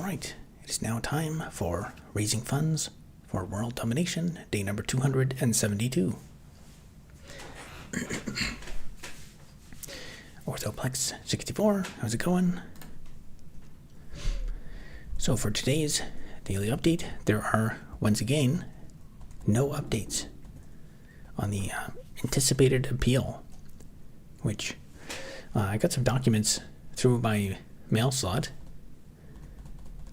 right, it is now time for raising funds for World Domination, day number 272. Orthoplex 64, how's it going? So for today's daily update, there are, once again, no updates on the anticipated appeal, which I got some documents through my mail slot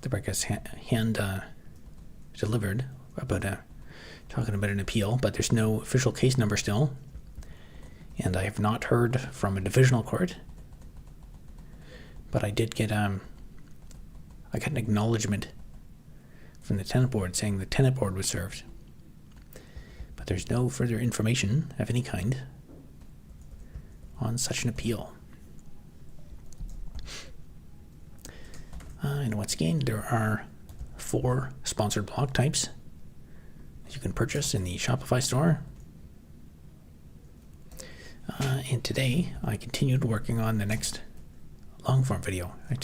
that I guess hand delivered about talking about an appeal, but there's no official case number still, and I have not heard from a divisional court. But I did get I got an acknowledgement from the tenant board saying the tenant board was served, but there's no further information of any kind on such an appeal. And once again, there are 4 sponsored blog types that you can purchase in the Shopify Store. And today, I continued working on the next long-form video. I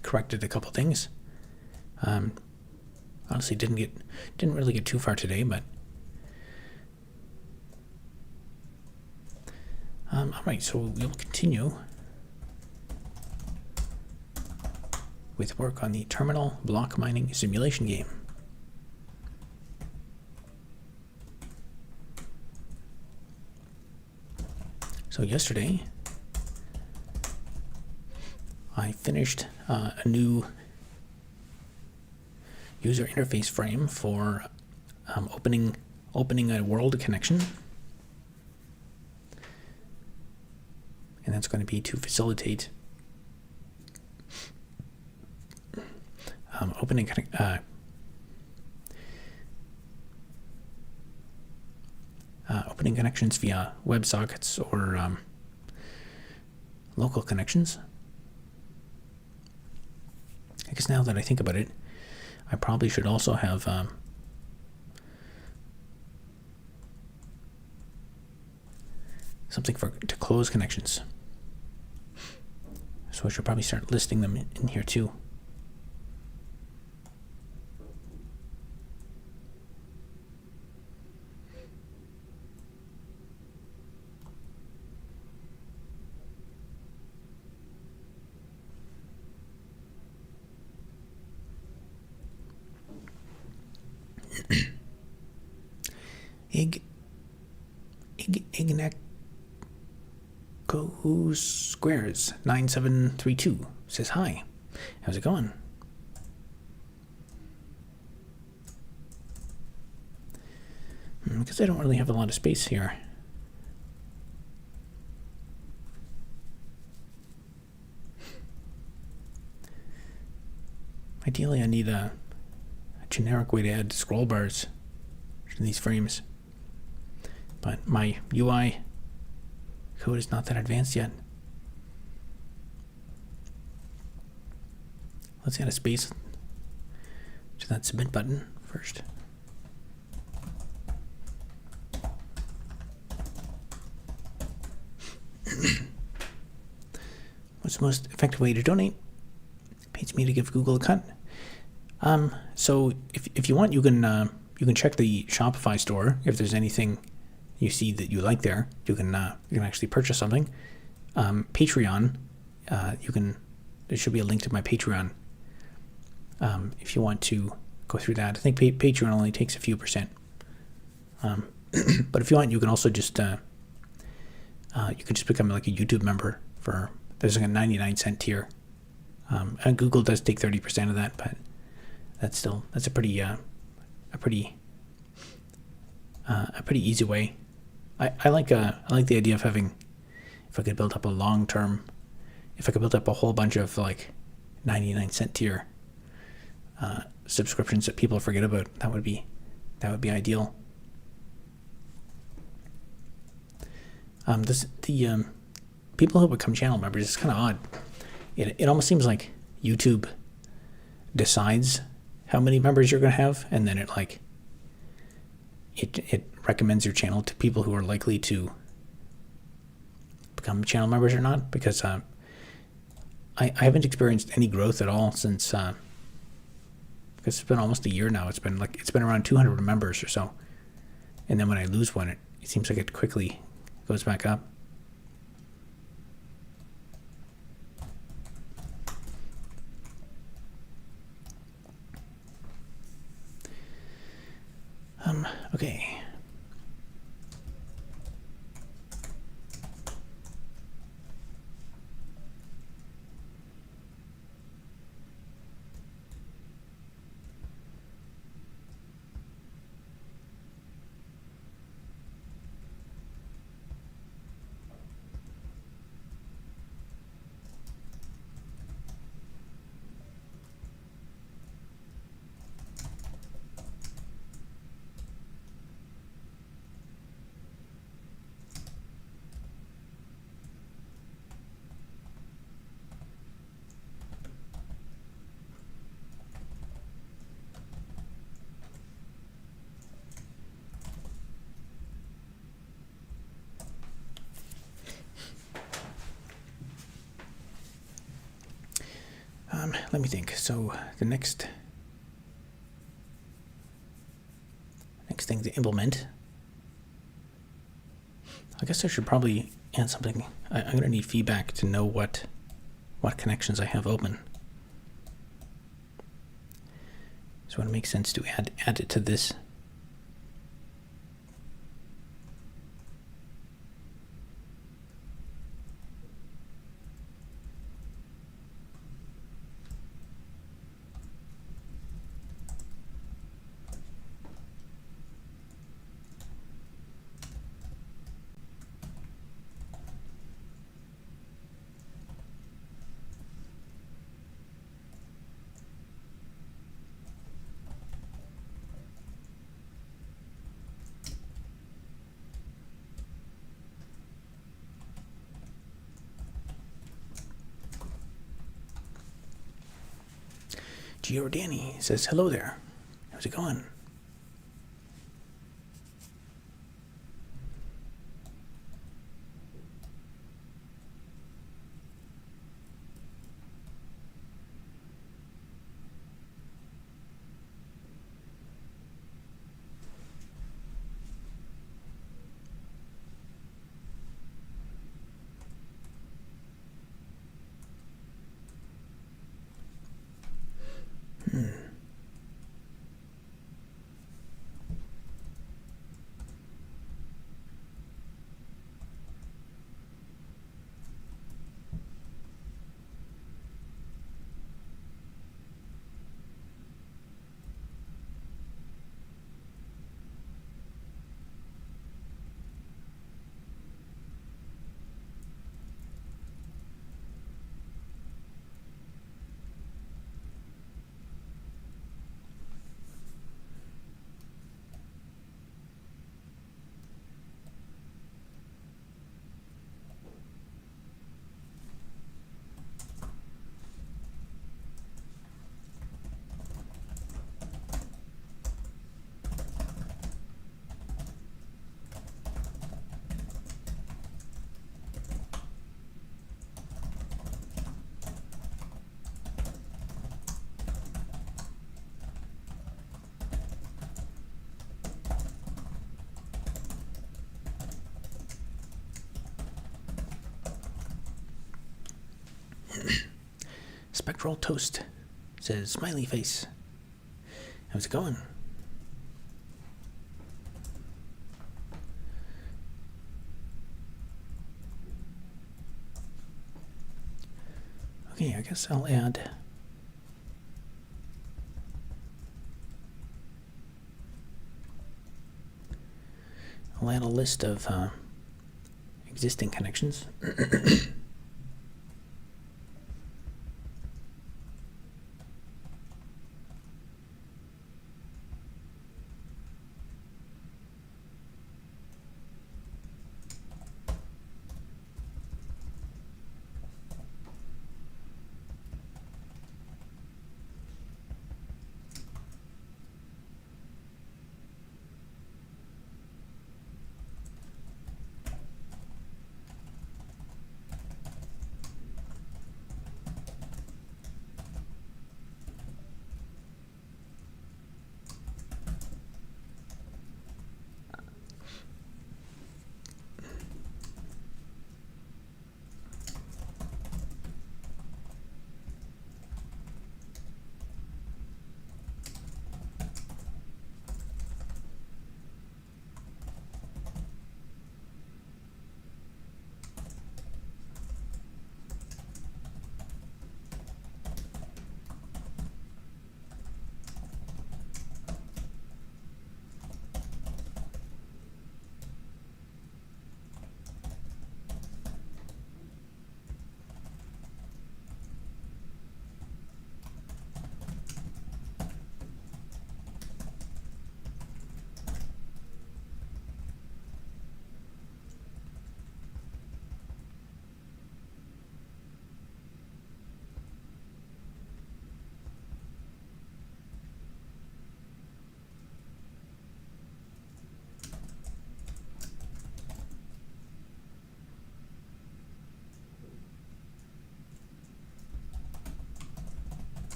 corrected a couple things. Honestly, didn't really get too far today, but all right. So we'll continue with work on the terminal block mining simulation game. So yesterday, I finished a new user interface frame for opening a world connection, and that's going to be to facilitate opening connections via WebSockets or local connections. I guess now that I think about it, I probably should also have something to close connections. So I should probably start listing them in here too. Ignacco Squares 9732 says hi. How's it going? Because I don't really have a lot of space here. Ideally, I need a generic way to add scroll bars to these frames, but my UI code is not that advanced yet. Let's add a space to that submit button first. What's the most effective way to donate? Pays me to give Google a cut. So if you want, you can check the Shopify store. If there's anything you see that you like there, you can actually purchase something. Patreon, there should be a link to my Patreon. If you want to go through that, I think Patreon only takes a few %. But if you want, you can also just become like a YouTube member there's like a 99-cent tier. And Google does take 30% of that, but that's a pretty easy way. I like the idea of having, if I could build up a whole bunch of like 99-cent tier subscriptions that people forget about, that would be ideal. The people who become channel members is kind of odd. It almost seems like YouTube decides how many members you're going to have, and then it recommends your channel to people who are likely to become channel members or not, because I haven't experienced any growth at all since because it's been almost a year now. It's been around 200 members or so. And then when I lose one, it seems like it quickly goes back up. Okay. Let me think. So the next thing to implement, I guess I should probably add something. I'm going to need feedback to know what connections I have open. So it makes sense to add it to this. Giordani says, hello there. How's it going? Spectral Toast says, smiley face. How's it going? Okay, I guess I'll add a list of existing connections.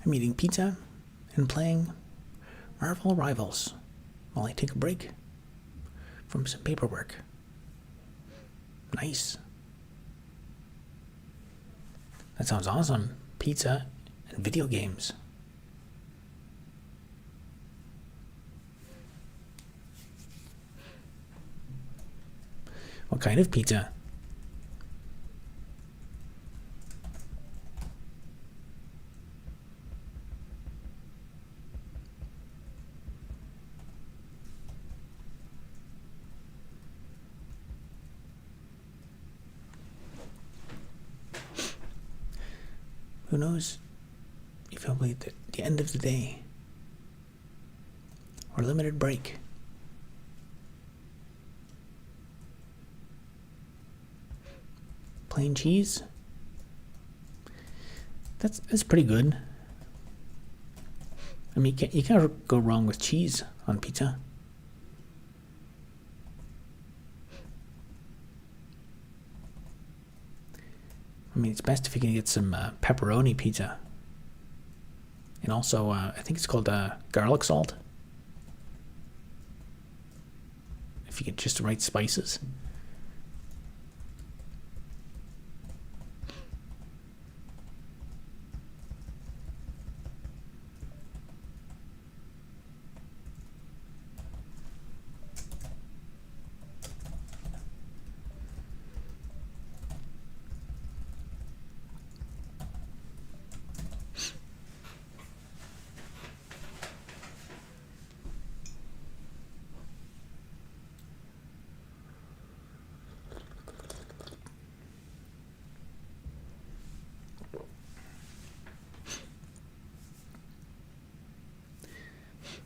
I'm eating pizza and playing Marvel Rivals while I take a break from some paperwork. Nice. That sounds awesome. Pizza and video games. What kind of pizza? Who knows if it'll be the end of the day or limited break. Plain cheese? That's pretty good. I mean, you can't go wrong with cheese on pizza. I mean, it's best if you can get some pepperoni pizza. And also, I think it's called garlic salt. If you get just the right spices.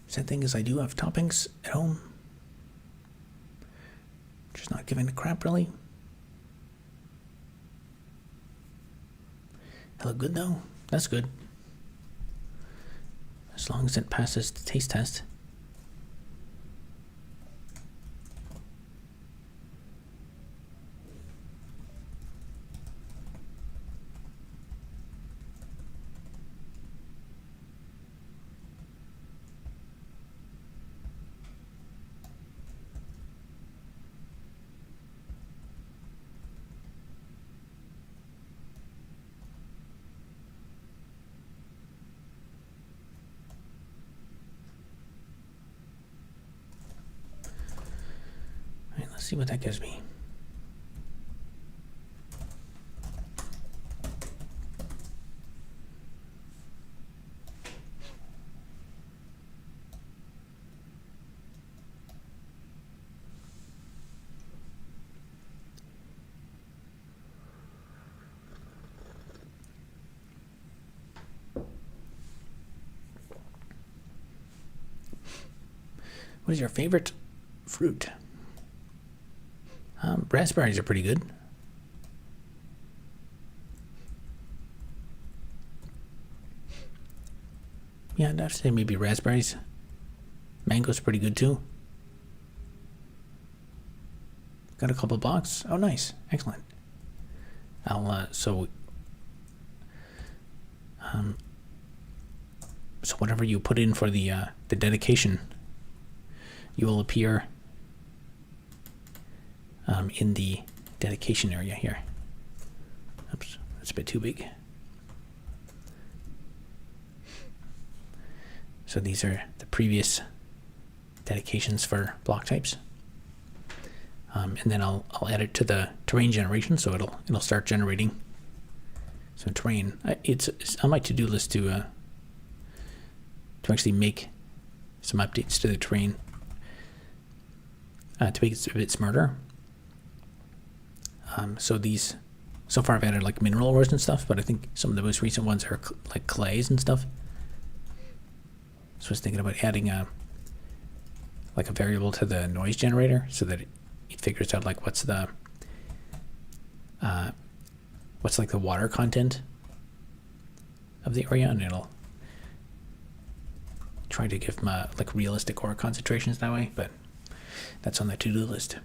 Sad thing is I do have toppings at home. Just not giving a crap, really. They look good, though. That's good. As long as it passes the taste test. Let's see what that gives me. What is your favorite fruit? Raspberries are pretty good. Yeah, I'd have to say maybe raspberries. Mango's pretty good too. Got a couple bucks. Oh, nice. Excellent. So whatever you put in for the dedication, you will appear in the dedication area here. Oops, that's a bit too big. So these are the previous dedications for block types. And then I'll add it to the terrain generation, so it'll start generating some terrain. It's on my to-do list to actually make some updates to the terrain to make it a bit smarter. So far I've added like mineral ores and stuff, but I think some of the most recent ones are like clays and stuff. So I was thinking about adding a variable to the noise generator so that it figures out like what's like the water content of the area, and it'll try to give them like realistic ore concentrations that way. But that's on the to-do list.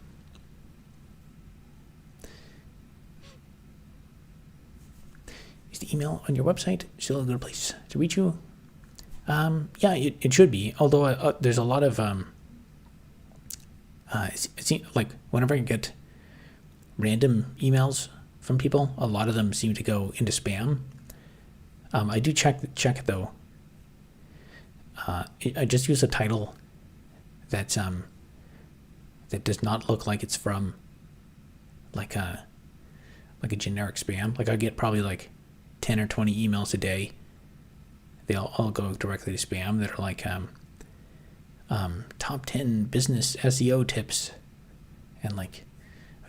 Is the email on your website still a good place to reach you? Yeah, it should be. Although there's a lot of it seems like whenever I get random emails from people, a lot of them seem to go into spam. I do check it though. I just use a title that's that does not look like it's from like a generic spam. Like I get probably like 10 or 20 emails a day. They all go directly to spam that are like top 10 business SEO tips and like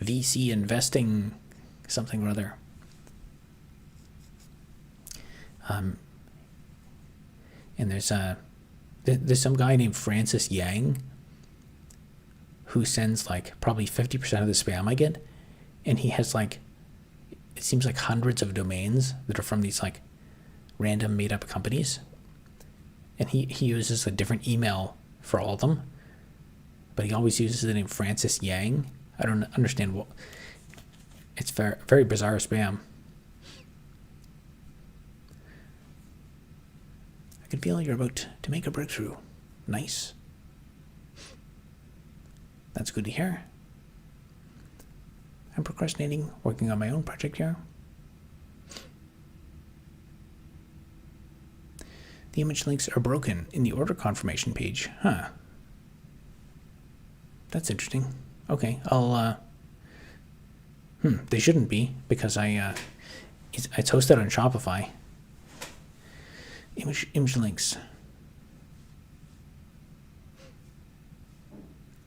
VC investing something or other. And there's some guy named Francis Yang who sends like probably 50% of the spam I get, and he has like, it seems like hundreds of domains that are from these like random made up companies, and he uses a different email for all of them, but he always uses the name Francis Yang. I don't understand what. It's very, very bizarre spam. I can feel you're about to make a breakthrough. Nice. That's good to hear. I'm procrastinating, working on my own project here. The image links are broken in the order confirmation page. Huh. That's interesting. Okay, I'll they shouldn't be, because it's hosted on Shopify. Image links.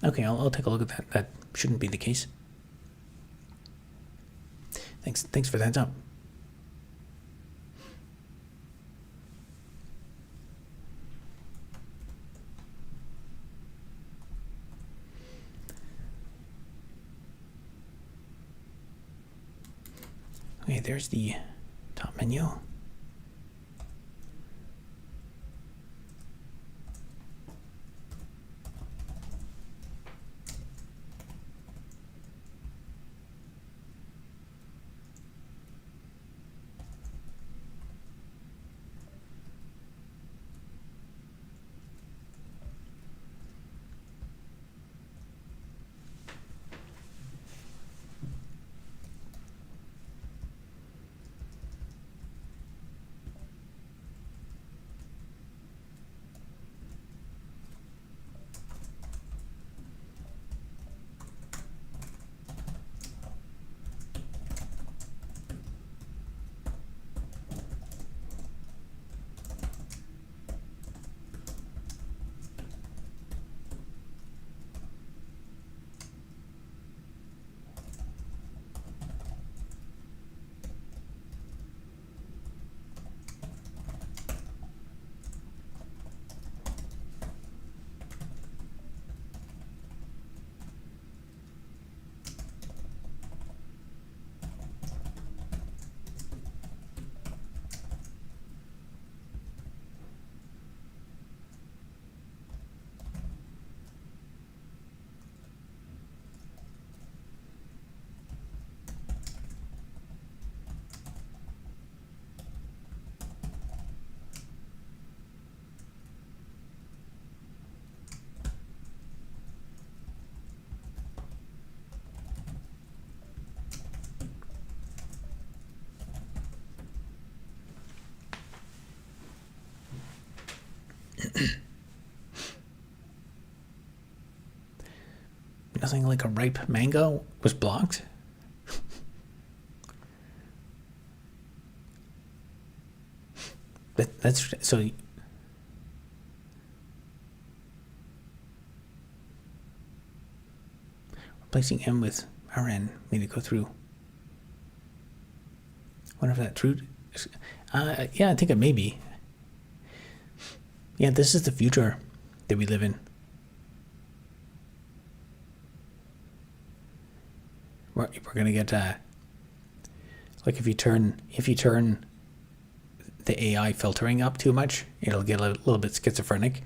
Okay, I'll take a look at that. That shouldn't be the case. Thanks for the heads up. Okay, there's the top menu. Nothing like a ripe mango was blocked. That's so. Replacing M with RN made it go through. Wonder if that true. Yeah, I think it may be. Yeah, this is the future that we live in. We're gonna get like if you turn the AI filtering up too much, it'll get a little bit schizophrenic,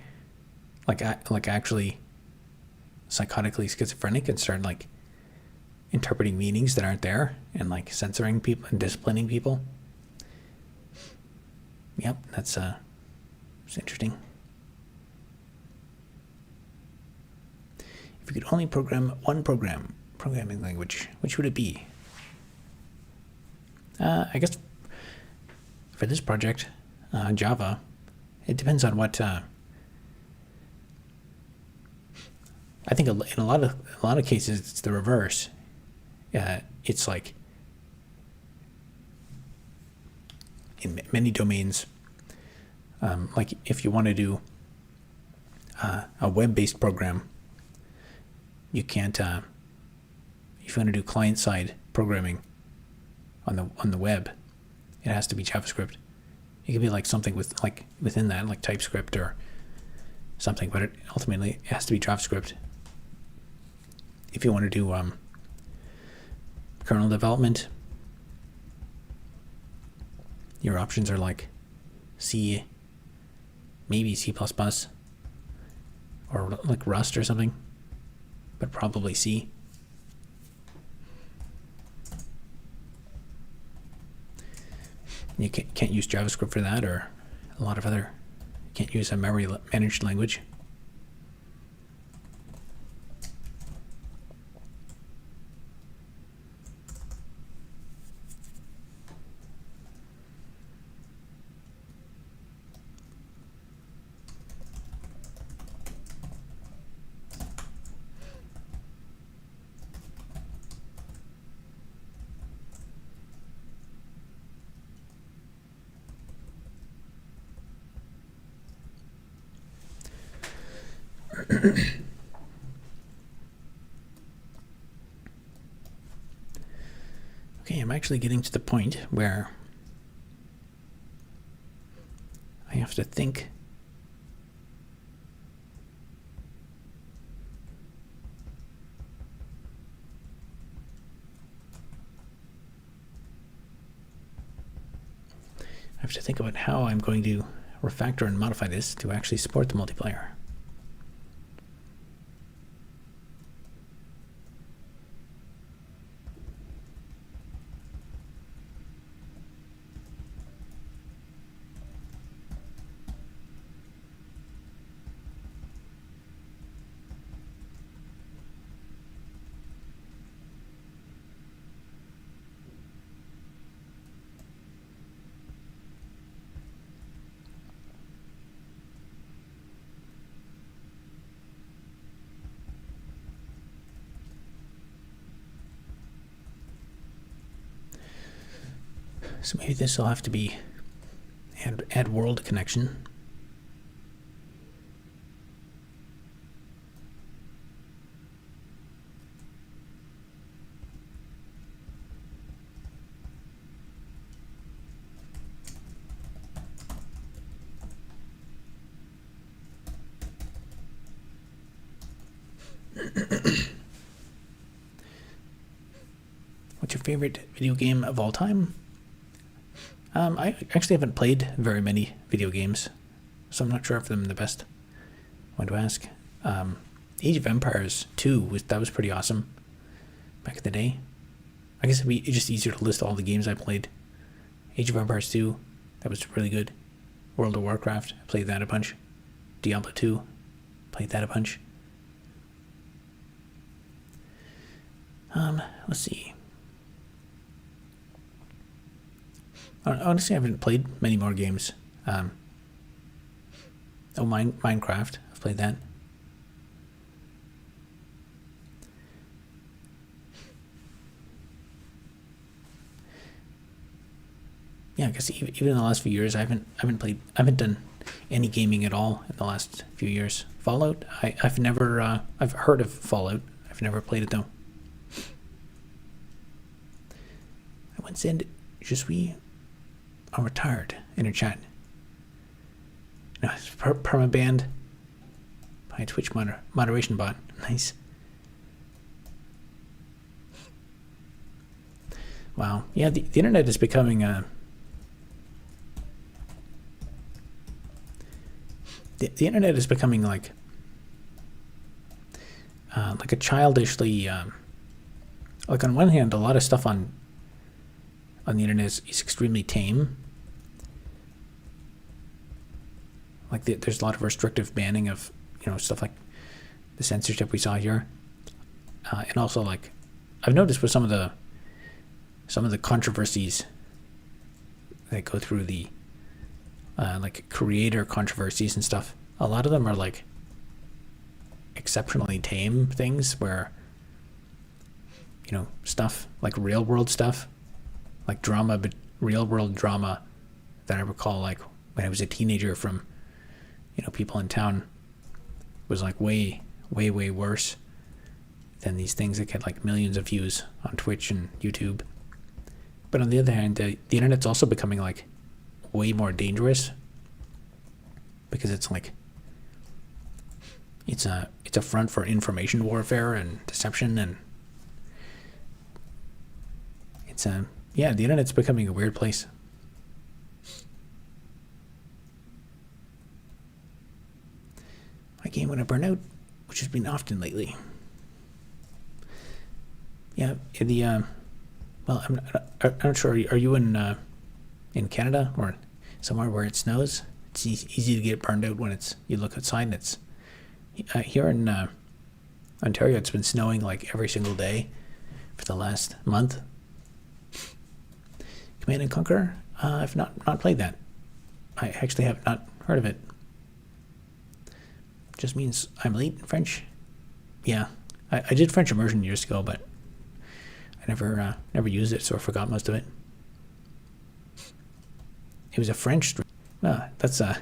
like actually psychotically schizophrenic, and start like interpreting meanings that aren't there and like censoring people and disciplining people. Yep, that's It's interesting. If you could only program one programming language, which would it be? I guess for this project, Java. It depends on what. I think in a lot of cases it's the reverse. It's like in many domains, like if you want to do a web-based program, you can't. If you want to do client-side programming on the web, it has to be JavaScript. It could be like something within that, like TypeScript or something, but ultimately it has to be JavaScript. If you want to do kernel development, your options are like C, maybe C++, or like Rust or something, but probably C. You can't use JavaScript for that, or a lot of other. You can't use a memory managed language. Okay, I'm actually getting to the point where I have to think. I have to think about how I'm going to refactor and modify this to actually support the multiplayer. So maybe this will have to be add world connection. What's your favorite video game of all time? I actually haven't played very many video games, so I'm not sure if I'm the best one to ask. Age of Empires 2 that was pretty awesome back in the day. I guess it'd be just easier to list all the games I played. Age of Empires 2, that was really good. World of Warcraft, I played that a bunch. Diablo 2, played that a bunch. Let's see. Honestly, I haven't played many more games. Minecraft. I've played that. Yeah, I guess even in the last few years, I haven't done any gaming at all in the last few years. Fallout. I've never. I've heard of Fallout. I've never played it though. I once said, "Je suis I'm retired" in a chat. No, it's perma-banned by a Twitch moderation bot. Nice. Wow. Yeah, the internet is becoming the internet is becoming like a childishly like on one hand, a lot of stuff on the internet is extremely tame. Like there's a lot of restrictive banning of stuff like the censorship we saw here, and also like I've noticed with some of the controversies that go through the like creator controversies and stuff. A lot of them are like exceptionally tame things where stuff like real world stuff, like drama, but real world drama that I recall like when I was a teenager from people in town was like way worse than these things that get like millions of views on Twitch and YouTube. But on the other hand, the internet's also becoming like way more dangerous because it's like it's a front for information warfare and deception, and it's the internet's becoming a weird place. My game when I burn out, which has been often lately. Yeah, well, I'm not sure. Are you in Canada or somewhere where it snows? It's easy to get burned out when you look outside and it's here in Ontario. It's been snowing like every single day for the last month. Command and Conquer. I've not played that. I actually have not heard of it. Just means I'm late in French. Yeah, I did French immersion years ago, but I never used it, so I forgot most of it. It was a French. That's I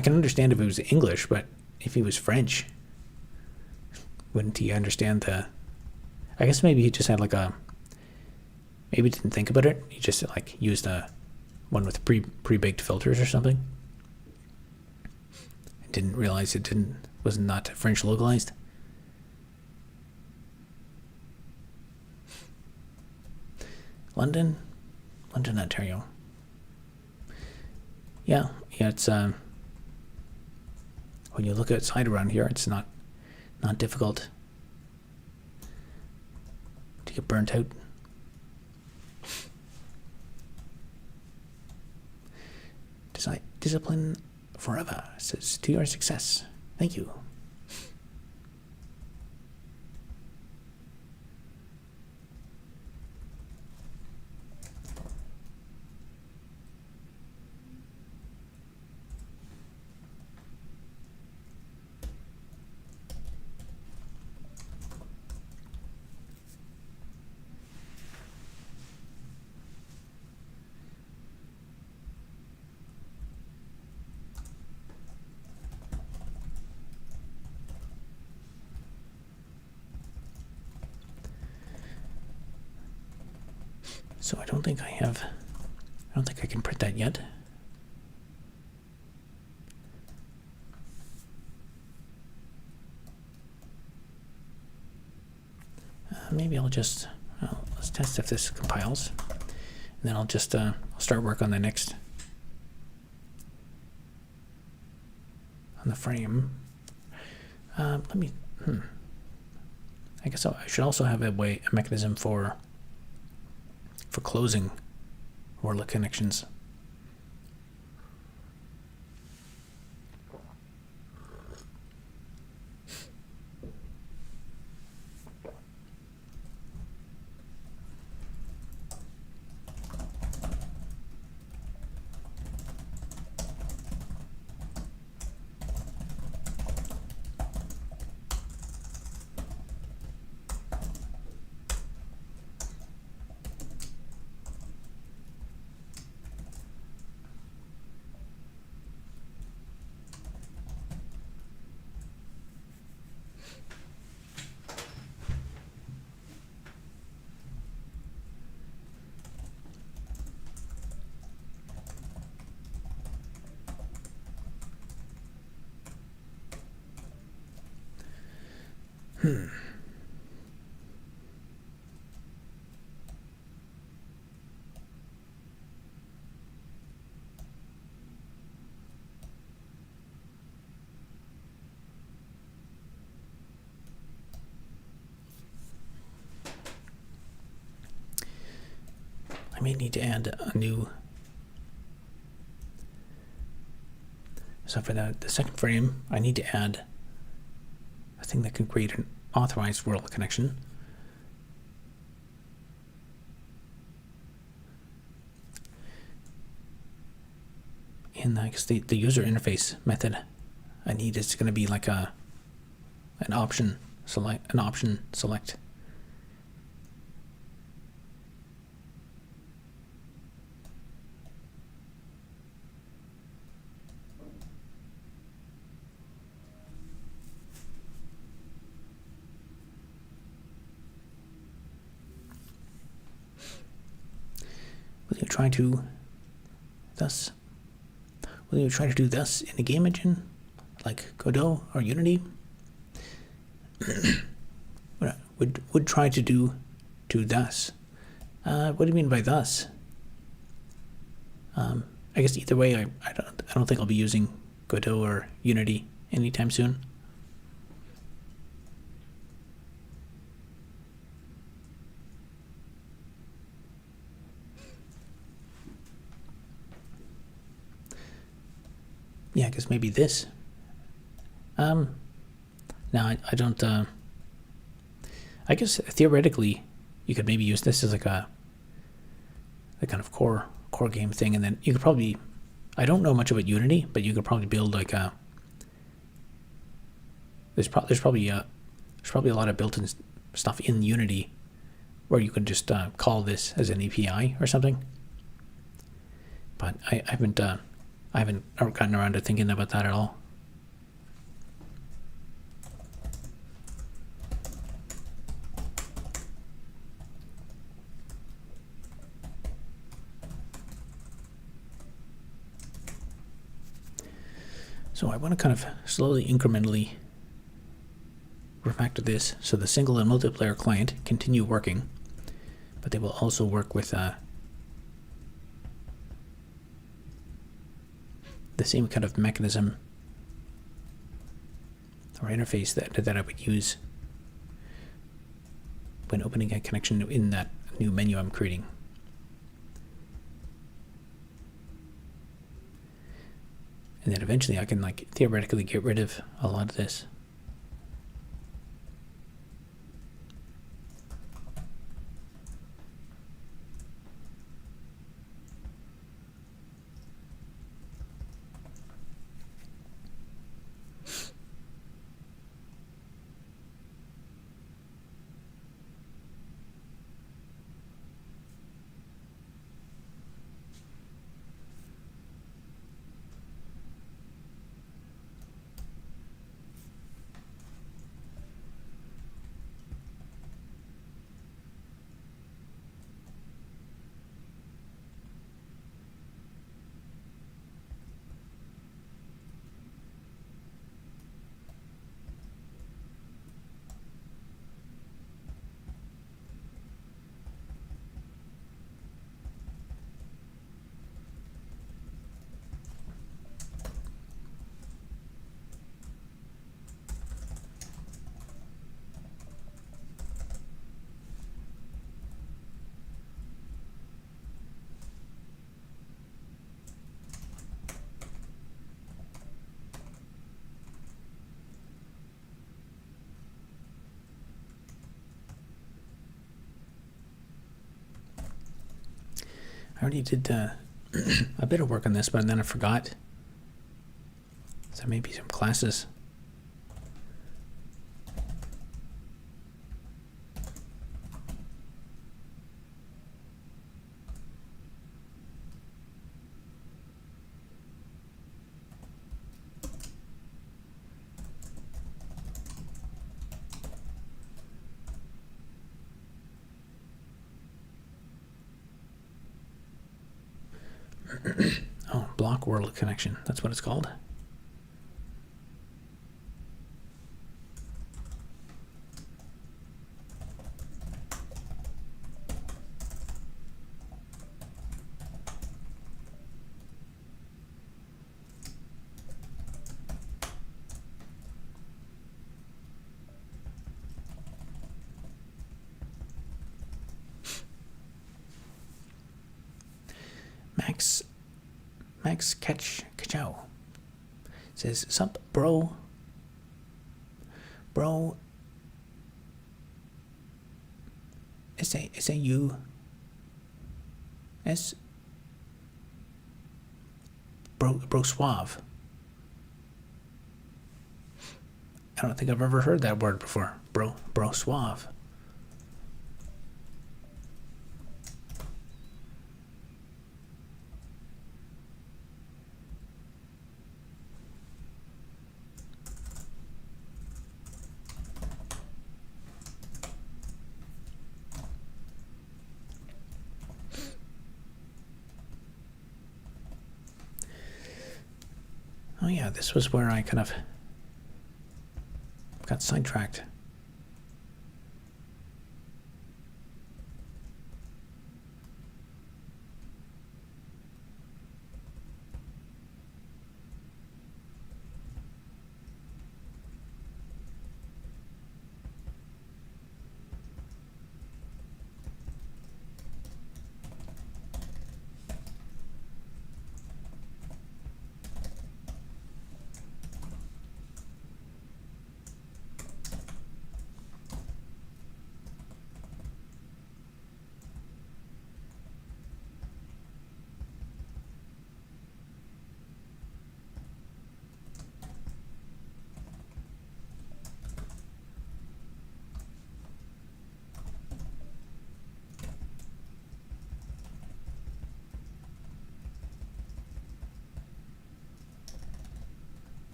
can understand if it was English, but if he was French, wouldn't he understand the? I guess maybe he just had like maybe didn't think about it. He just like used one with pre-baked filters or something. Didn't realize was not French localized. London, Ontario. Yeah, it's when you look outside around here, it's not difficult to get burnt out. Discipline forever says to your success. Thank you. So I don't think I can print that yet. Maybe let's test if this compiles, and then I'll just I'll start work on the next on the frame. I guess I should also have a mechanism for closing Warlock connections. I may need to add a new So for the second frame, I need to add a thing that can create an authorized world connection. And I guess the user interface method I need is going to be like an option select. Will you try to do this in a game engine like Godot or Unity? would try to do thus. What do you mean by thus? I guess either way, I don't think I'll be using Godot or Unity anytime soon. Yeah, I guess maybe this. No, I don't. I guess theoretically, you could maybe use this as like a kind of core game thing, and then you could probably. I don't know much about Unity, but you could probably build like a. There's probably a lot of built-in stuff in Unity, where you can just call this as an API or something. But I haven't gotten around to thinking about that at all. So I want to kind of slowly, incrementally refactor this so the single and multiplayer client continue working, but they will also work with the same kind of mechanism or interface that I would use when opening a connection in that new menu I'm creating. And then eventually I can like theoretically get rid of a lot of this. I already did a bit of work on this, but then I forgot. So maybe some classes. Oh, block world connection. That's what it's called. Max Kachow It says, sup, bro. Bro. S-A-U. S. Bro suave. I don't think I've ever heard that word before. Bro suave. Oh yeah, this was where I kind of got sidetracked.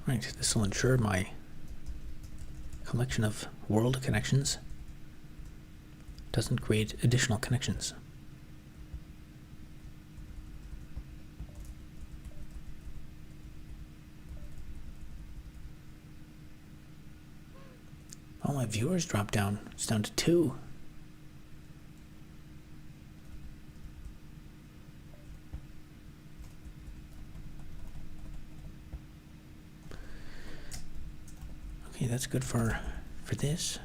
Right, this will ensure my collection of world connections doesn't create additional connections. All my viewers dropped down. It's down to 2. Okay, that's good for this.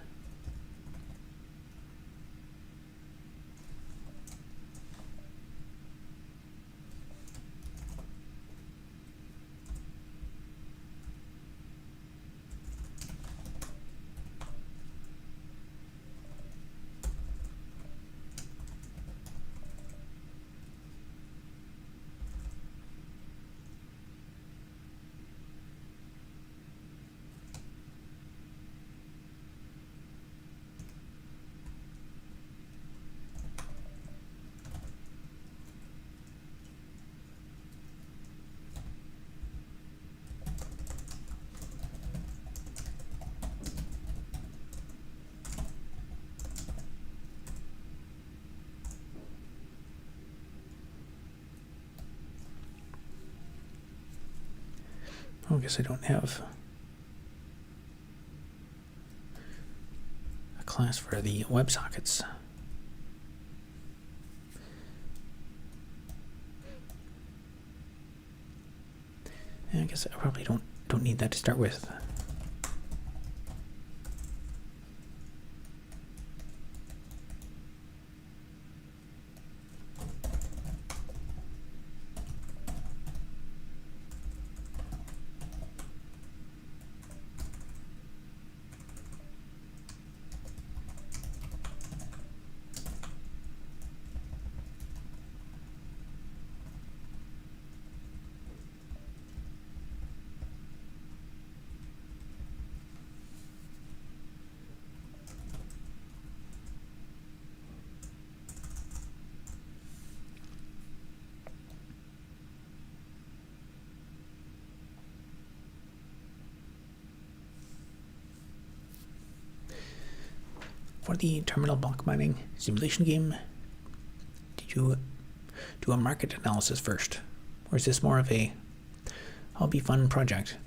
Oh, I guess I don't have a class for the WebSockets. And I guess I probably don't need that to start with. For the terminal block mining simulation game, did you do a market analysis first? Or is this more of a hobby fun project?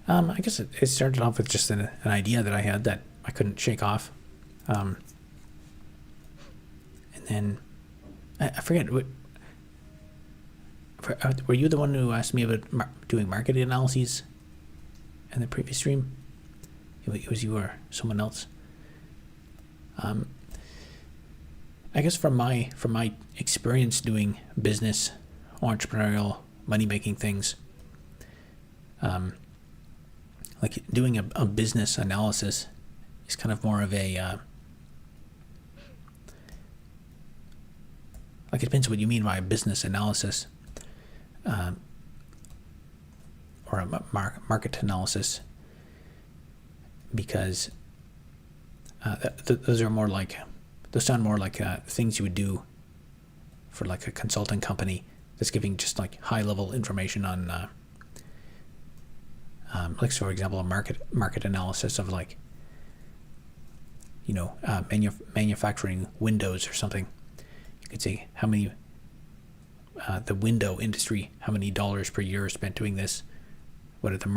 I guess it started off with just an idea that I had that I couldn't shake off. And then, I forget, were you the one who asked me about doing market analyses in the previous stream? It was you or someone else. I guess from my experience doing business, entrepreneurial, money-making things, like doing a business analysis is kind of more of a like it depends what you mean by a business analysis, or a market analysis, because those sound more like things you would do for like a consulting company that's giving just like high level information on like, so for example, a market analysis of like, manufacturing windows or something. You could say how many the window industry, how many dollars per year are spent doing this, what are the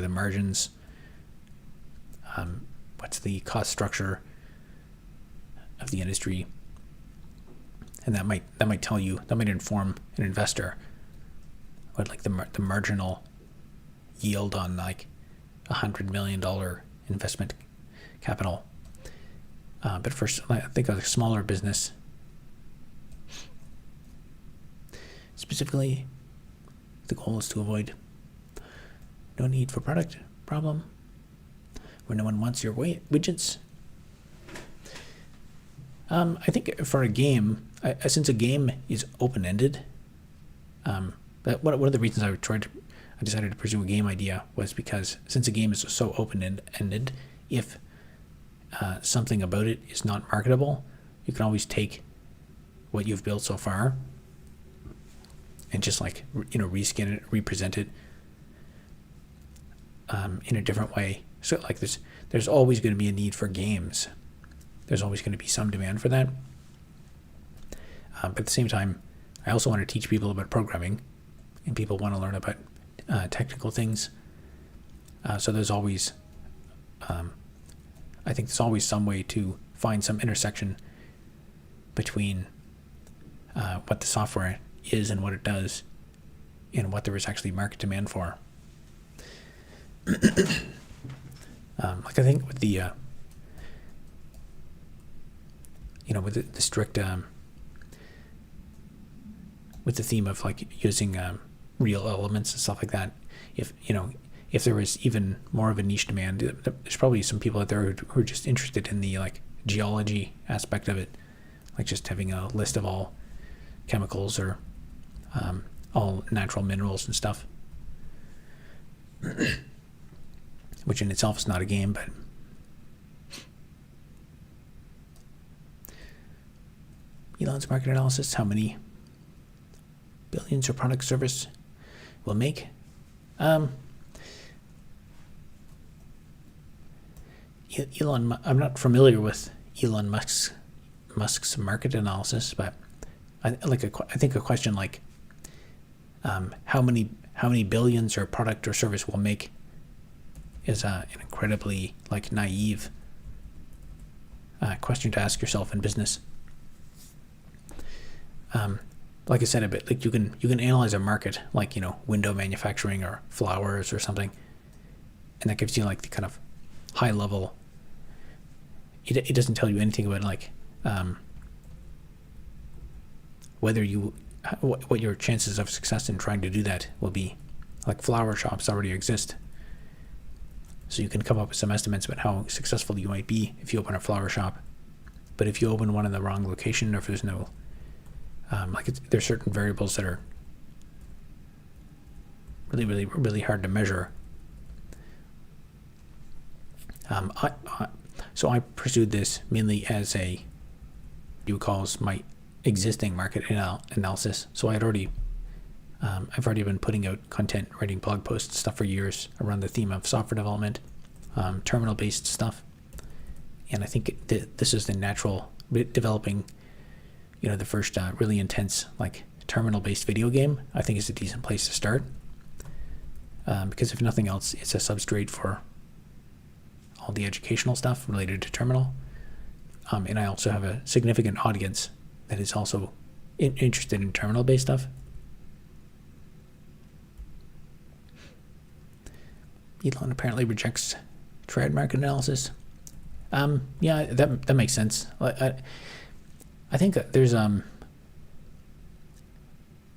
margins, what's the cost structure of the industry, and that might tell you, that might inform an investor what like the marginal yield on like $100 million investment capital. But first, I think of a smaller business, specifically, the goal is to avoid no need for product problem where no one wants your widgets. I think for a game, since a game is open-ended, but one of the reasons I decided to pursue a game idea was because since a game is so open-ended, if something about it is not marketable, you can always take what you've built so far and just like, reskin it, represent it in a different way. So like there's always going to be a need for games. There's always going to be some demand for that. But at the same time, I also want to teach people about programming, and people want to learn about technical things. So there's always, I think there's always some way to find some intersection between what the software is and what it does, and what there is actually market demand for. Like I think with the, with the strict, with the theme of like using real elements and stuff like that, if there was even more of a niche demand, there's probably some people out there who are just interested in the like geology aspect of it, like just having a list of all chemicals or all natural minerals and stuff, which in itself is not a game, but Elon's market analysis, how many billions your product service will make. Elon, I'm not familiar with Elon Musk's market analysis, but I think a question like how many billions your product or service will make is an incredibly like naive question to ask yourself in business. Like I said a bit, like you can analyze a market like window manufacturing or flowers or something, and that gives you like the kind of high level. It doesn't tell you anything about like whether what your chances of success in trying to do that will be. Like flower shops already exist, so you can come up with some estimates about how successful you might be if you open a flower shop. But if you open one in the wrong location, or if there's no there's certain variables that are really, really, really hard to measure. So I pursued this mainly as you call my existing market analysis. So I've already been putting out content, writing blog posts, stuff for years around the theme of software development, terminal-based stuff, and I think this is the natural developing. The first really intense like terminal-based video game, I think, is a decent place to start, because if nothing else, it's a substrate for all the educational stuff related to terminal. And I also have a significant audience that is also interested in terminal-based stuff. Elon apparently rejects trad market analysis. Yeah, that makes sense. I think that there's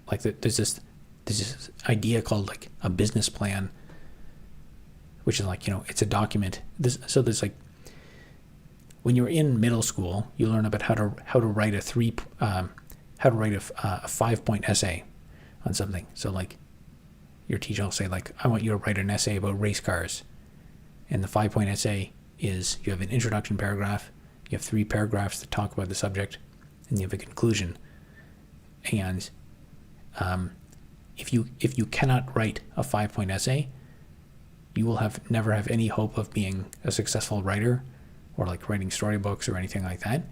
there's this idea called like a business plan, which is like it's a document. So there's like when you're in middle school, you learn about how to write a 5-point essay on something. So like your teacher will say like, I want you to write an essay about race cars, and the 5-point essay is you have an introduction paragraph, you have 3 paragraphs that talk about the subject, and you have a conclusion. And if you cannot write a 5-point essay, you will never have any hope of being a successful writer or like writing storybooks or anything like that.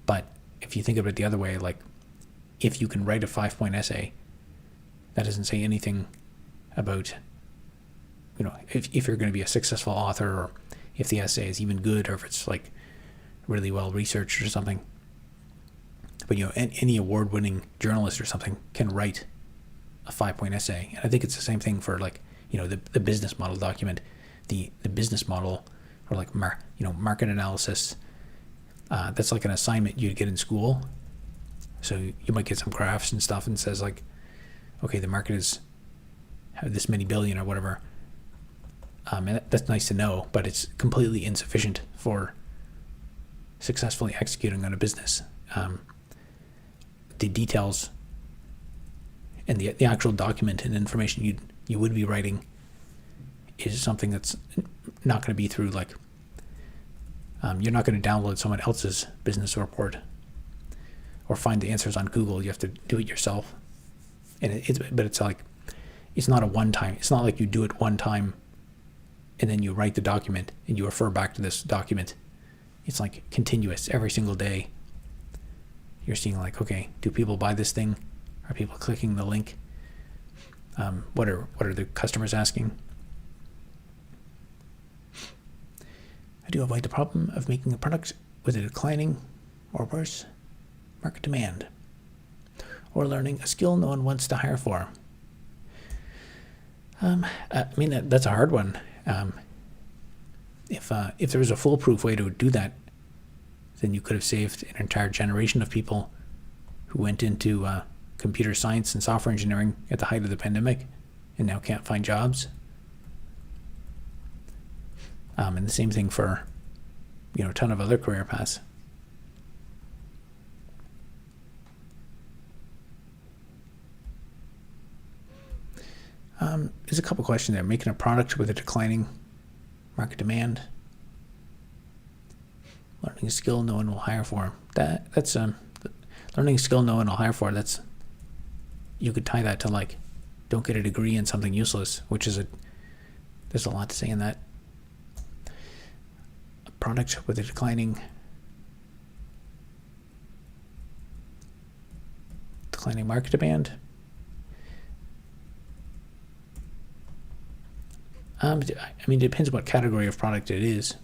But if you think of it the other way, like if you can write a 5-point essay, that doesn't say anything about if you're going to be a successful author, or if the essay is even good, or if it's like really well researched or something. But any award-winning journalist or something can write a 5-point essay, and I think it's the same thing for like the business model document, the business model, or like market analysis. That's like an assignment you'd get in school. So you might get some graphs and stuff, and it says like, okay, the market is this many billion or whatever. And that's nice to know, but it's completely insufficient for successfully executing on a business. The details and the actual document and information you would be writing is something that's not going to be through like you're not going to download someone else's business report or find the answers on Google. You have to do it yourself. And it's like, it's not a one time. It's not like you do it one time and then you write the document and you refer back to this document. It's like continuous every single day. You're seeing like, okay, do people buy this thing? Are people clicking the link? What are the customers asking? How do you avoid the problem of making a product with a declining or worse market demand, or learning a skill no one wants to hire for? I mean, that's a hard one. If there was a foolproof way to do that, then you could have saved an entire generation of people who went into computer science and software engineering at the height of the pandemic and now can't find jobs. And the same thing for, a ton of other career paths. There's a couple questions there. Making a product with a declining market demand. Learning a skill no one will hire for. That's learning a skill no one will hire for. That's, you could tie that to like, don't get a degree in something useless, which is there's a lot to say in that. A product with a declining market demand. I mean, it depends what category of product it is.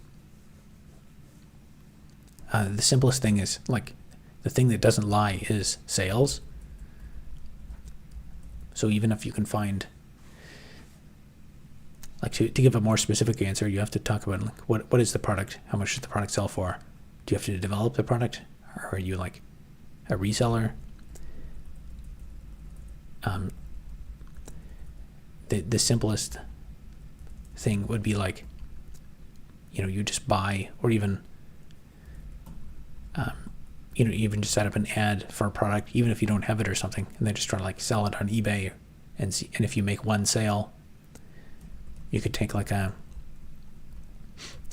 The simplest thing is, like, the thing that doesn't lie is sales. So even if you can find, like, to give a more specific answer, you have to talk about, like, what is the product? How much does the product sell for? Do you have to develop the product? Or are you like a reseller? The simplest thing would be like, you just buy, or even even just set up an ad for a product, even if you don't have it or something, and then just try to like sell it on eBay and see. And if you make one sale, you could take like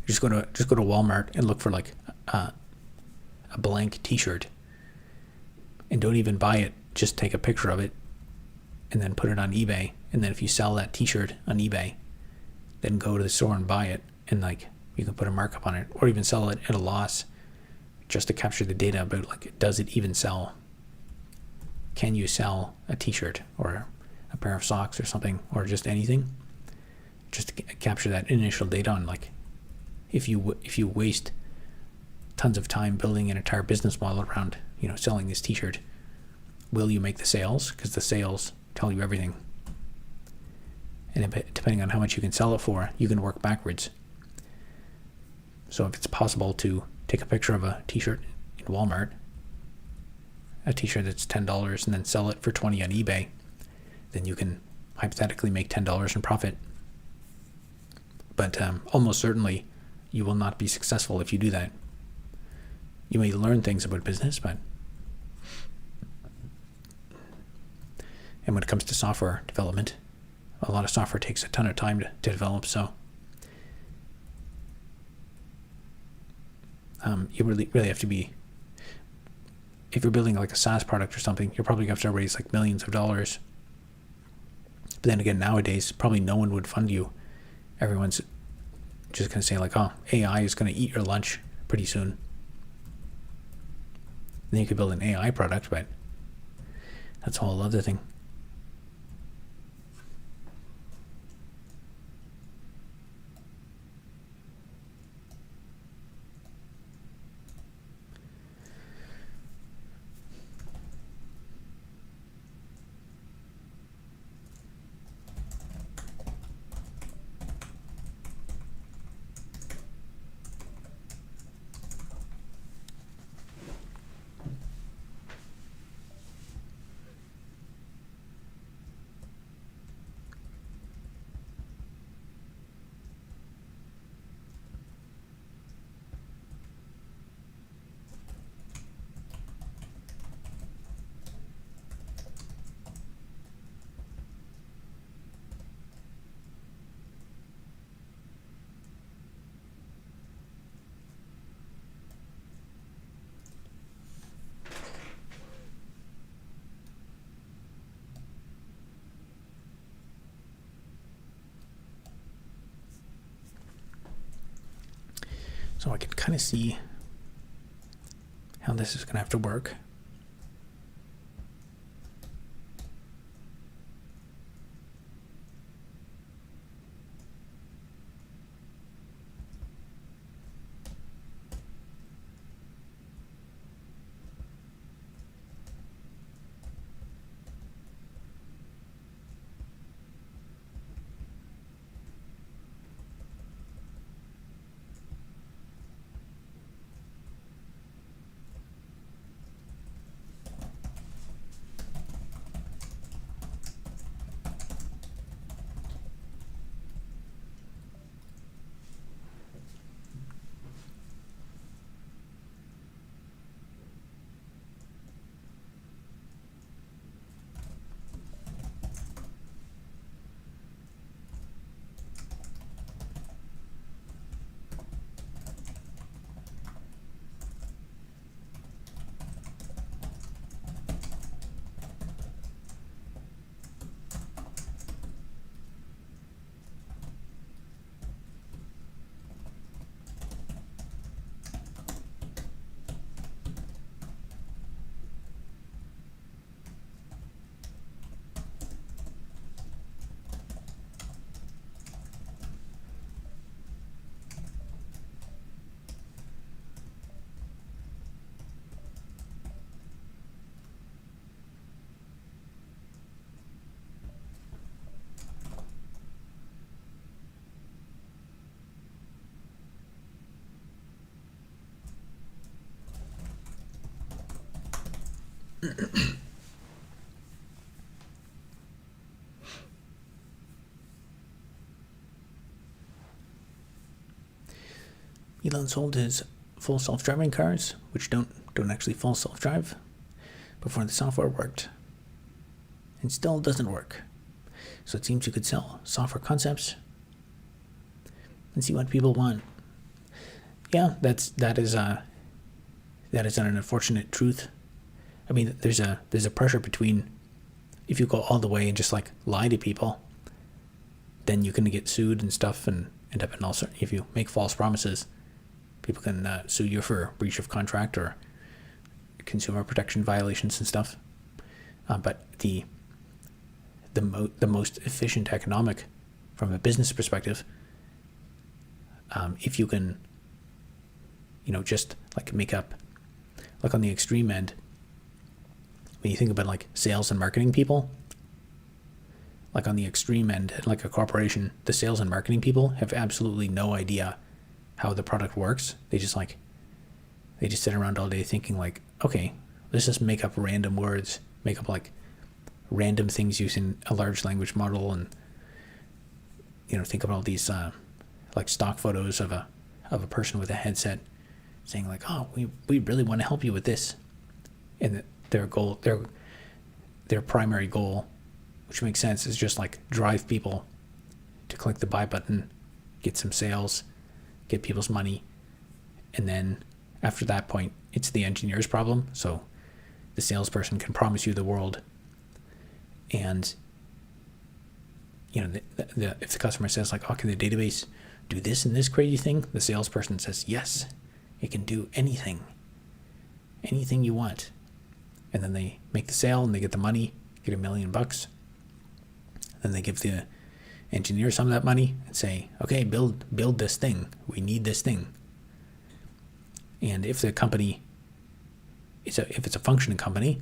just go to Walmart and look for like a blank T-shirt, and don't even buy it. Just take a picture of it, and then put it on eBay. And then if you sell that T-shirt on eBay, then go to the store and buy it, and like you can put a markup on it, or even sell it at a loss, just to capture the data about like, does it even sell? Can you sell a T-shirt or a pair of socks or something, or just anything? Just to capture that initial data on like, if you waste tons of time building an entire business model around selling this T-shirt, will you make the sales? Because the sales tell you everything. And depending on how much you can sell it for, you can work backwards. So if it's possible to take a picture of a T-shirt in Walmart, a T-shirt that's $10, and then sell it for $20 on eBay, then you can hypothetically make $10 in profit. But almost certainly, you will not be successful if you do that. You may learn things about business, and when it comes to software development, a lot of software takes a ton of time to develop, so you really have to be, if you're building like a SaaS product or something, you're probably going to have to raise like millions of dollars. But then again, nowadays, probably no one would fund you. Everyone's just going to say like, oh, AI is going to eat your lunch pretty soon. And then you could build an AI product, but that's a whole other thing. So I can kind of see how this is going to have to work. Elon sold his full self-driving cars, which don't actually full self-drive, before the software worked. And still doesn't work. So it seems you could sell software concepts and see what people want. Yeah, that is an unfortunate truth. I mean, there's a pressure between, if you go all the way and just like lie to people, then you can get sued and stuff and end up in all sorts. If you make false promises, people can sue you for breach of contract or consumer protection violations and stuff. But the most efficient economic, from a business perspective, if you can, just like make up, like on the extreme end, when you think about like sales and marketing people, like on the extreme end, like a corporation, the sales and marketing people have absolutely no idea how the product works. They just sit around all day thinking like, okay, let's just make up random words, make up like random things using a large language model, and think about all these like stock photos of a person with a headset saying like, oh, we really want to help you with this, and their primary goal, which makes sense, is just like drive people to click the buy button, get some sales, get people's money, and then after that point, it's the engineer's problem. So the salesperson can promise you the world, and if the customer says like, oh, can the database do this and this crazy thing? The salesperson says, yes, it can do anything you want. And then they make the sale and they get the money, get $1 million. Then they give the engineer some of that money and say, okay, build this thing. We need this thing. And if the company, if it's a functioning company,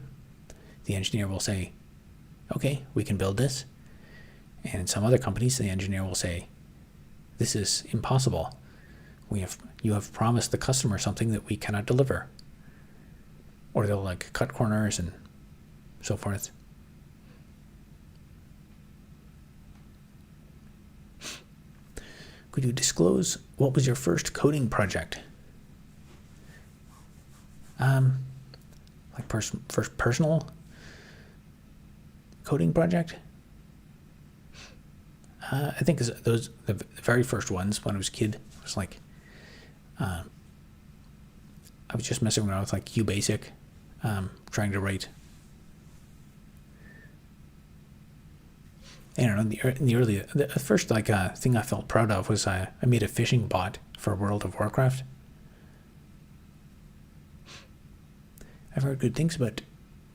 the engineer will say, okay, we can build this. And in some other companies, the engineer will say, this is impossible. You have promised the customer something that we cannot deliver. Or they'll like cut corners and so forth. Could you disclose what was your first coding project? Like first personal coding project? I think the very first ones when I was a kid was like, I was just messing around with like QBasic, trying to write. I don't know, the first like thing I felt proud of was I made a fishing bot for World of Warcraft. I've heard good things about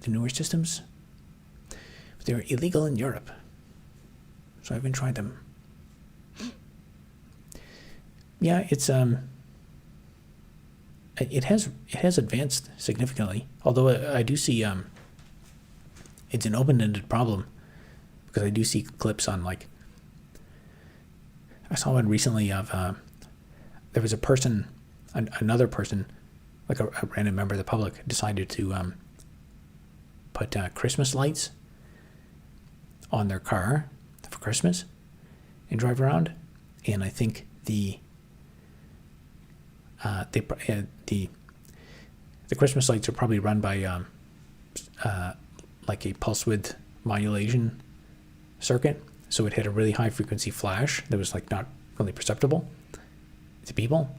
the newer systems, but they're illegal in Europe, so I haven't tried them. Yeah, it's it has advanced significantly. Although I do see it's an open-ended problem, because I do see clips on, like, I saw one recently of there was a person, another person, like a random member of the public, decided to put Christmas lights on their car for Christmas and drive around, and I think the Christmas lights are probably run by like a pulse width modulation circuit, so it had a really high frequency flash that was like not really perceptible to people.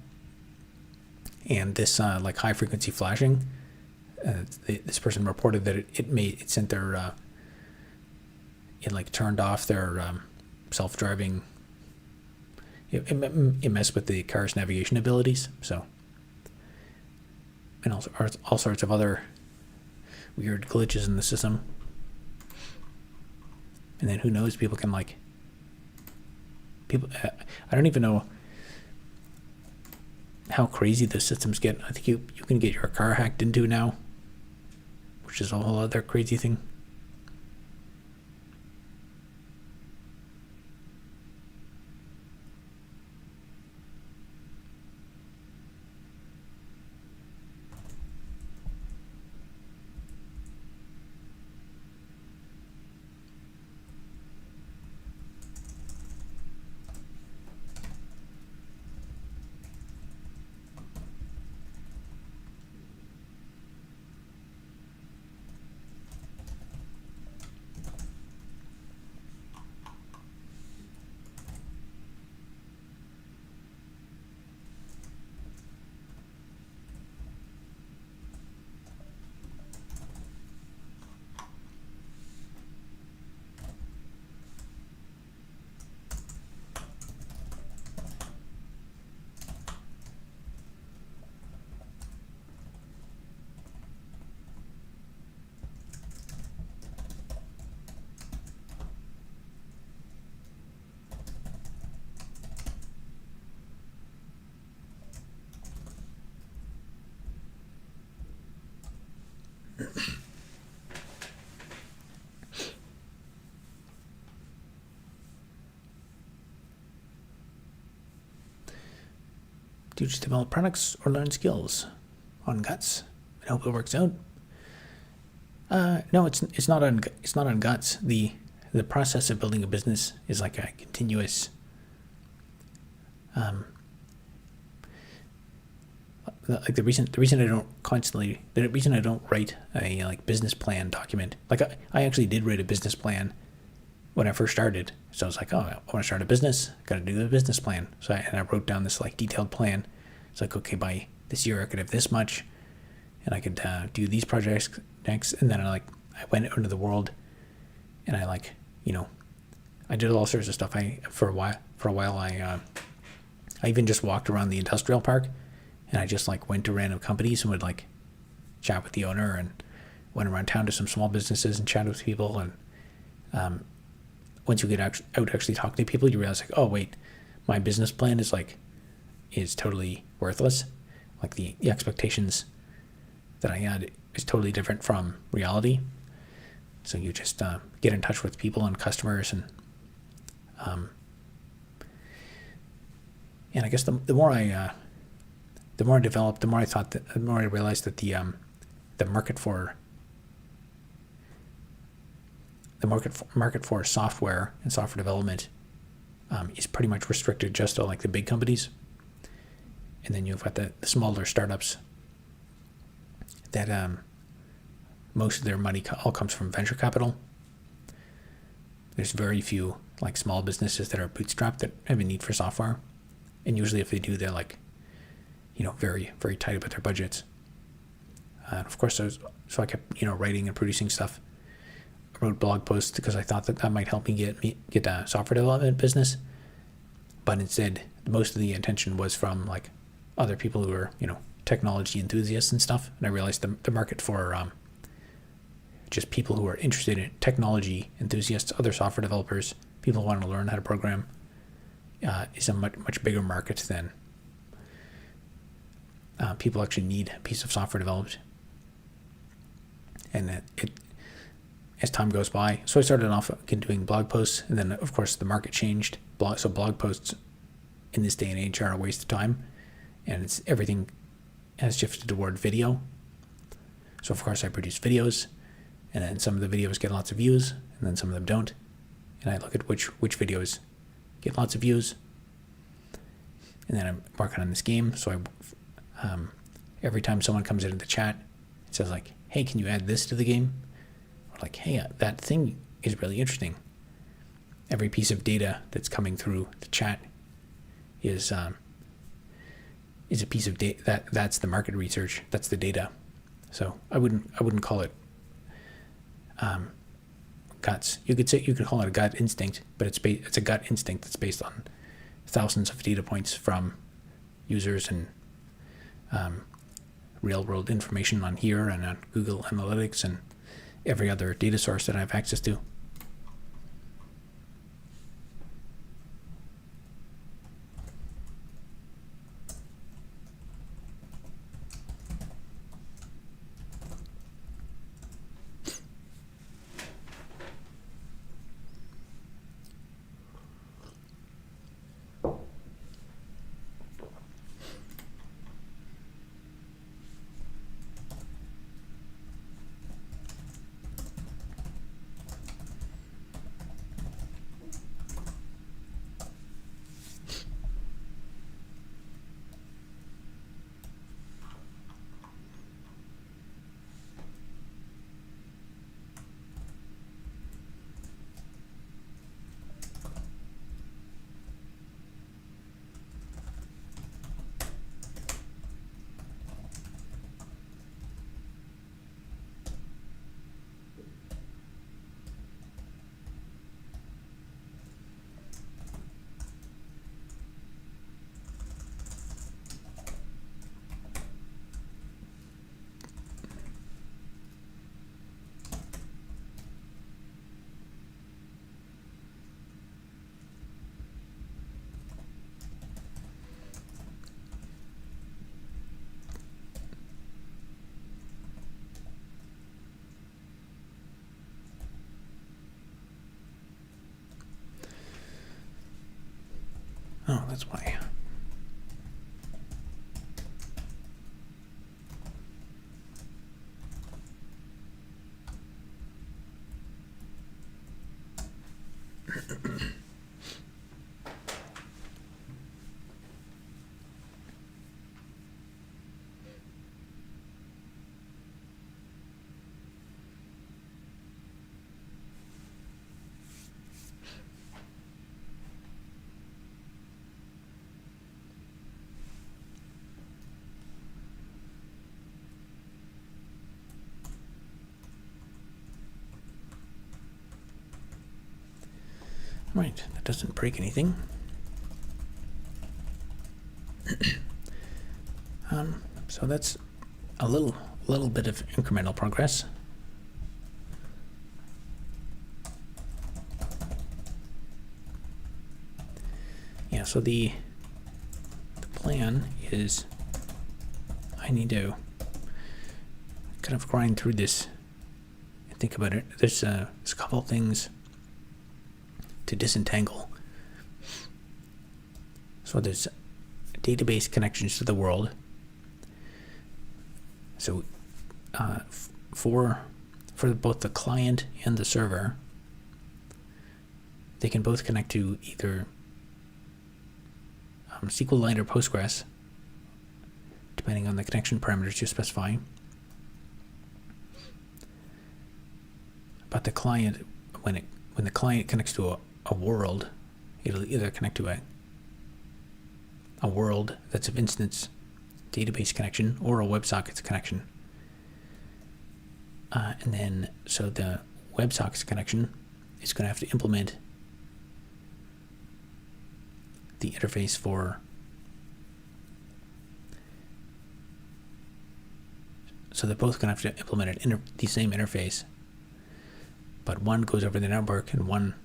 And this like high frequency flashing, this person reported that it sent their it like turned off their self-driving. It messed with the car's navigation abilities. So, and also all sorts of other weird glitches in the system. And then who knows? People can like people. I don't even know how crazy the systems get. I think you can get your car hacked into now, which is a whole other crazy thing. Do you just develop products or learn skills on Guts and hope it works out? No, it's not on Guts. The process of building a business is like a continuous. Like the reason I don't write a like business plan document. Like I actually did write a business plan when I first started. So I was like, oh, I want to start a business, got to do the business plan. So I wrote down this like detailed plan. It's like, okay, by this year I could have this much, and I could do these projects next. And then I went out into the world, and I did all sorts of stuff. For a while I even just walked around the industrial park, and I just like went to random companies and would like chat with the owner, and went around town to some small businesses and chatted with people. And once you get out actually talking to people, you realize like, oh wait, my business plan is totally worthless. Like the expectations that I had is totally different from reality. So you just get in touch with people and customers, and I guess the more I developed, the more I realized that the market for software and software development is pretty much restricted just to like the big companies. And then you've got the smaller startups that most of their money all comes from venture capital. There's very few like small businesses that are bootstrapped that have a need for software. And usually if they do, they're like, very, very tight about their budgets. Of course, so I kept, writing and producing stuff. I wrote blog posts because I thought that might help me get a software development business. But instead, most of the attention was from like other people who were, technology enthusiasts and stuff, and I realized the market for just people who are interested in technology enthusiasts, other software developers, people who want to learn how to program, is a much bigger market than people actually need a piece of software developed. And as time goes by, so I started off doing blog posts, and then of course the market changed. So blog posts in this day and age are a waste of time, and everything has shifted toward video. So of course I produce videos, and then some of the videos get lots of views, and then some of them don't. And I look at which videos get lots of views, and then I'm working on this game. So every time someone comes into the chat, it says like, "Hey, can you add this to the game?" Or like, "Hey, that thing is really interesting." Every piece of data that's coming through the chat is a piece of data that's the market research. That's the data. So I wouldn't call it guts. You could call it a gut instinct, but it's a gut instinct that's based on thousands of data points from users and real world information on here and on Google Analytics and every other data source that I have access to. Oh, that's why. Right, that doesn't break anything. So that's a little bit of incremental progress. Yeah, so the plan is I need to kind of grind through this and think about it. There's a couple things to disentangle. So there's database connections to the world. So for both the client and the server, they can both connect to either SQLite or Postgres, depending on the connection parameters you specify. But the client, when the client connects to a world, it'll either connect to a world that's of instance database connection or a WebSockets connection. And then, so the WebSockets connection is going to have to implement the interface for So they're both going to have to implement the same interface. But one goes over the network, and one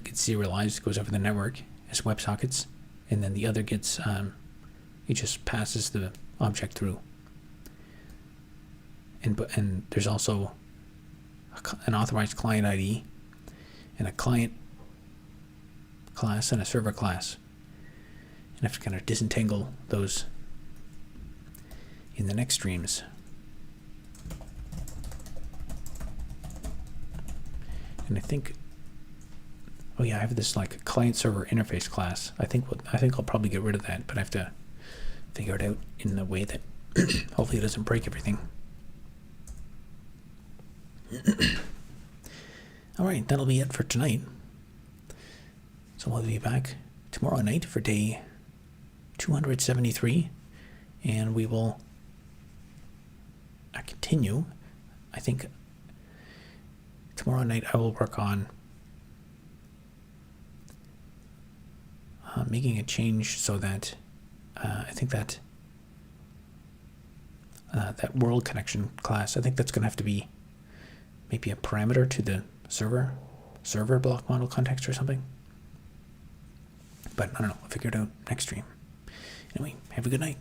gets serialized, goes over the network as WebSockets, and then the other gets, it just passes the object through. And there's also an authorized client ID, and a client class, and a server class. And I have to kind of disentangle those in the next streams. And I think, oh yeah, I have this like client server interface class. I think I'll probably get rid of that, but I have to figure it out in a way that hopefully it doesn't break everything. All right, that'll be it for tonight. So we'll be back tomorrow night for day 273, and we will continue. I think tomorrow night I will work on making a change so that I think that that world connection class, I think that's going to have to be maybe a parameter to the server block model context or something. But I don't know, I'll figure it out next stream. Anyway, have a good night.